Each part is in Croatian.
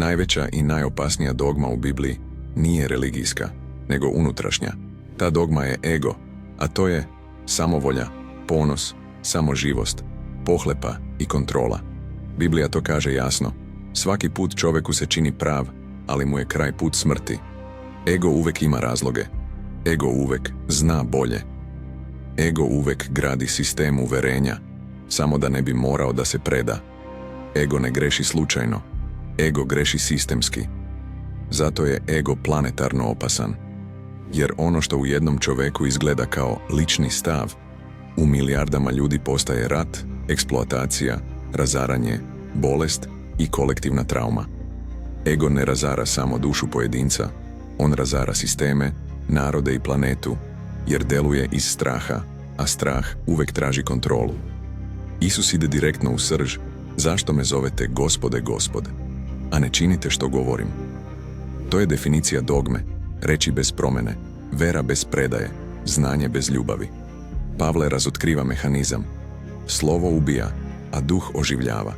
Najveća i najopasnija dogma u Bibliji nije religijska, nego unutrašnja. Ta dogma je ego, a to je samovolja, ponos, samoživost, pohlepa i kontrola. Biblija to kaže jasno. Svaki put čovjeku se čini prav, ali mu je kraj put smrti. Ego uvek ima razloge. Ego uvek zna bolje. Ego uvek gradi sistem uverenja, samo da ne bi morao da se preda. Ego ne greši slučajno. Ego greši sistemski. Zato je ego planetarno opasan. Jer ono što u jednom čoveku izgleda kao lični stav, u milijardama ljudi postaje rat, eksploatacija, razaranje, bolest i kolektivna trauma. Ego ne razara samo dušu pojedinca, on razara sisteme, narode i planetu, jer deluje iz straha, a strah uvek traži kontrolu. Isus ide direktno u srž: zašto me zovete Gospode, Gospode, a ne činite što govorim? To je definicija dogme, reči bez promene, vera bez predaje, znanje bez ljubavi. Pavle razotkriva mehanizam. Slovo ubija, a duh oživljava.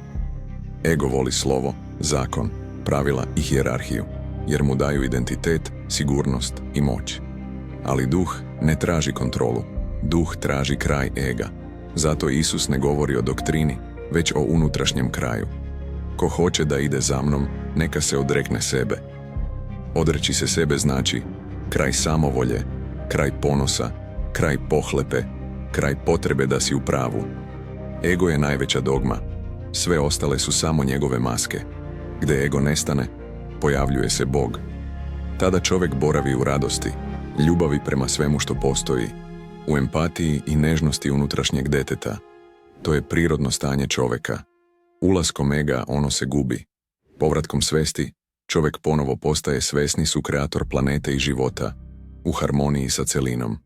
Ego voli slovo, zakon, pravila i hijerarhiju, jer mu daju identitet, sigurnost i moć. Ali duh ne traži kontrolu, duh traži kraj ega. Zato Isus ne govori o doktrini, već o unutrašnjem kraju. Ko hoće da ide za mnom, neka se odrekne sebe. Odreći se sebe znači kraj samovolje, kraj ponosa, kraj pohlepe, kraj potrebe da si u pravu. Ego je najveća dogma, sve ostale su samo njegove maske. Gde ego nestane, pojavljuje se Bog. Tada čovjek boravi u radosti, ljubavi prema svemu što postoji, u empatiji i nežnosti unutrašnjeg deteta. To je prirodno stanje čovjeka. Ulaskom ega ono se gubi. Povratkom svesti, čovjek ponovo postaje svesni sukreator planete i života, u harmoniji sa celinom.